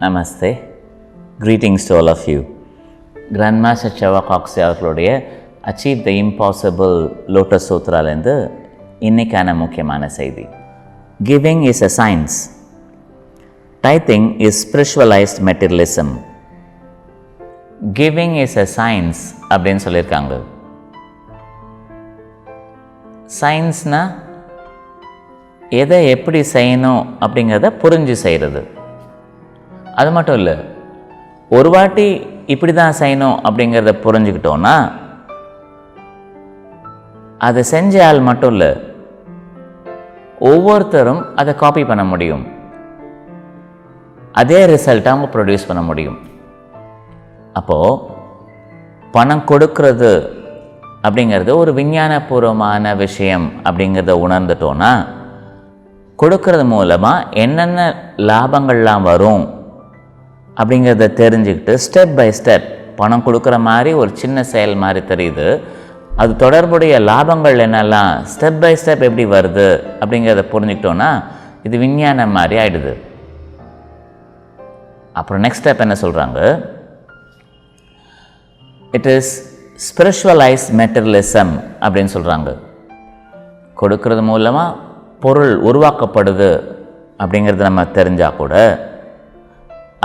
Namaste. Greetings to all of you. Grandmaster Chava Coxey அவர்களுடைய Achieve the Impossible Lotus Sutraலேருந்து இன்னைக்கான முக்கியமான செய்தி. Giving is a science. Tithing is spiritualized materialism. Giving is a science அப்படின்னு சொல்லியிருக்காங்க. சயின்ஸ்னா எதை எப்படி செய்யணும் அப்படிங்கிறத புரிஞ்சு செய்கிறது. அது மட்டும் இல்லை, ஒரு வாட்டி இப்படி தான் செய்யணும் அப்படிங்கிறத புரிஞ்சுக்கிட்டோன்னா அதை செஞ்ச ஆள் மட்டும் இல்லை, ஒவ்வொருத்தரும் அதை காப்பி பண்ண முடியும். அதே ரிசல்ட்டை அவங்க ப்ரொடியூஸ் பண்ண முடியும். அப்போது பணம் கொடுக்கறது அப்படிங்கிறது ஒரு விஞ்ஞானபூர்வமான விஷயம் அப்படிங்கிறத உணர்ந்துட்டோன்னா கொடுக்கறது மூலமாக என்னென்ன லாபங்கள்லாம் வரும் அப்படிங்கிறத தெரிஞ்சுக்கிட்டு ஸ்டெப் பை ஸ்டெப் பணம் கொடுக்குற மாதிரி ஒரு சின்ன செயல் மாதிரி தெரியுது, அது தொடர்புடைய லாபங்கள் என்னெல்லாம் ஸ்டெப் பை ஸ்டெப் எப்படி வருது அப்படிங்கிறத புரிஞ்சுக்கிட்டோன்னா இது விஞ்ஞானம் மாதிரி ஆகிடுது. அப்புறம் நெக்ஸ்ட் ஸ்டெப் என்ன சொல்கிறாங்க, இட் இஸ் ஸ்பிரிச்சுவலைஸ்ட் மெட்டீரியலிசம் அப்படின்னு சொல்கிறாங்க. கொடுக்கறது மூலமாக பொருள் உருவாக்கப்படுது அப்படிங்கிறது நம்ம தெரிஞ்சால் கூட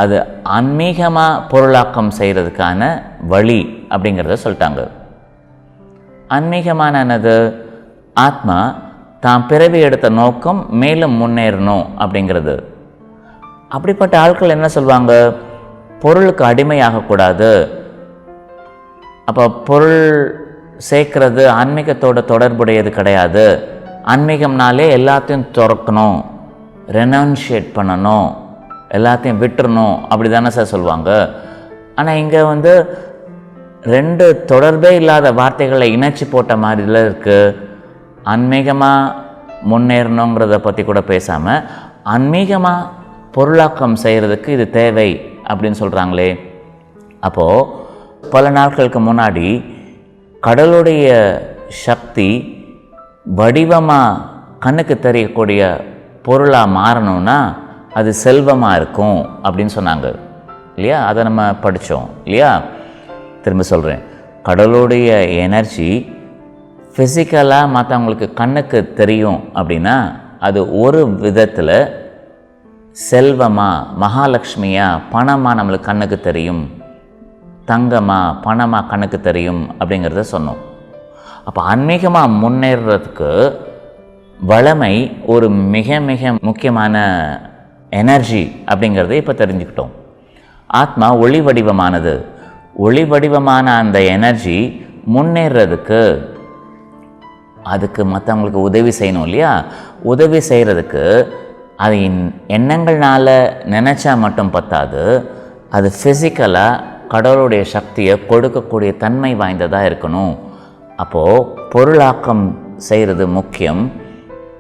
அது ஆன்மீகமாக பொருளாக்கம் செய்கிறதுக்கான வழி அப்படிங்கிறத சொல்லிட்டாங்க. ஆன்மீகமானது ஆத்மா தான் பிறவி எடுத்த நோக்கம் மேலும் முன்னேறணும் அப்படிங்கிறது. அப்படிப்பட்ட ஆட்கள் என்ன சொல்லுவாங்க, பொருளுக்கு அடிமையாகக்கூடாது, அப்போ பொருள் சேர்க்கறது ஆன்மீகத்தோட தொடர்புடையது கிடையாது, ஆன்மீகம்னாலே எல்லாத்தையும் துறக்கணும், ரெனன்ஷியேட் பண்ணணும், எல்லாத்தையும் விட்டுறணும், அப்படி தானே சார் சொல்லுவாங்க. ஆனால் இங்கே ரெண்டு தொடர்பே இல்லாத வார்த்தைகளை இணைச்சி போட்ட மாதிரில இருக்குது. ஆன்மீகமாக முன்னேறணுங்கிறத பற்றி கூட பேசாமல் ஆன்மீகமாக பொருளாக்கம் செய்கிறதுக்கு இது தேவை அப்படின்னு சொல்கிறாங்களே. அப்போது பல நாட்களுக்கு முன்னாடி கடலுடைய சக்தி வடிவமாக கண்ணுக்கு தெரியக்கூடிய பொருளாக மாறணும்னா அது செல்வமாக இருக்கும் அப்படின்னு சொன்னாங்க இல்லையா? அதை நம்ம படித்தோம் இல்லையா? திரும்ப சொல்கிறேன், கடலுடைய எனர்ஜி ஃபிசிக்கலாக மற்றவங்களுக்கு கண்ணுக்கு தெரியும் அப்படின்னா அது ஒரு விதத்தில் செல்வமாக, மகாலட்சுமியாக, பணமாக நம்மளுக்கு கண்ணுக்கு தெரியும், தங்கமாக, பணமாக கண்ணுக்கு தெரியும் அப்படிங்கிறத சொன்னோம். அப்போ ஆன்மீகமாக முன்னேறதுக்கு வளமை ஒரு மிக மிக முக்கியமான எனர்ஜி அப்படிங்கிறத இப்போ தெரிஞ்சுக்கிட்டோம். ஆத்மா ஒளி வடிவமானது. ஒளி வடிவமான அந்த எனர்ஜி முன்னேறதுக்கு அதுக்கு மற்றவங்களுக்கு உதவி செய்யணும் இல்லையா? உதவி செய்கிறதுக்கு அது எண்ணங்கள்னால நினச்சா மட்டும் பத்தாது, அது ஃபிசிக்கலாக கடவுளுடைய சக்தியை கொடுக்கக்கூடிய தன்மை வாய்ந்ததாக இருக்கணும். அப்போது பொருளாக்கம் செய்கிறது முக்கியம்,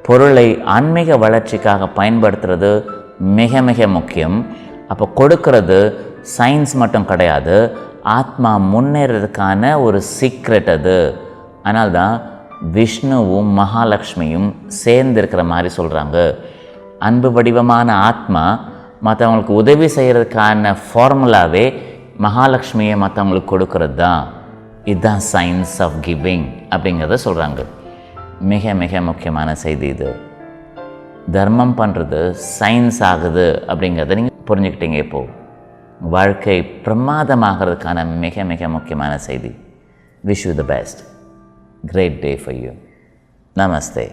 பொருளை ஆன்மீக வளர்ச்சிக்காக பயன்படுத்துறது மிக மிக முக்கியம். அப்போ கொடுக்கறது சயின்ஸ் மட்டும் கிடையாது, ஆத்மா முன்னேறதுக்கான ஒரு சீக்ரெட் அது. அதனால தான் விஷ்ணுவும் மகாலட்சுமியும் சேர்ந்திருக்கிற மாதிரி சொல்கிறாங்க. அன்பு வடிவமான ஆத்மா மற்றவங்களுக்கு உதவி செய்கிறதுக்கான ஃபார்முலாவே மகாலட்சுமியை மற்றவங்களுக்கு கொடுக்கறது தான். இதுதான் சயின்ஸ் ஆஃப் கிவிங் அப்படிங்கிறத சொல்கிறாங்க. மிக மிக முக்கியமான செய்தி இது. தர்மம் பண்ணுறது சயின்ஸ் ஆகுது அப்படிங்கிறத நீங்கள் புரிஞ்சுக்கிட்டீங்க. இப்போது வாழ்க்கை பிரமாதமாகிறதுக்கான மிக மிக முக்கியமான செய்தி. Wish you the best. Great day for you. Namaste.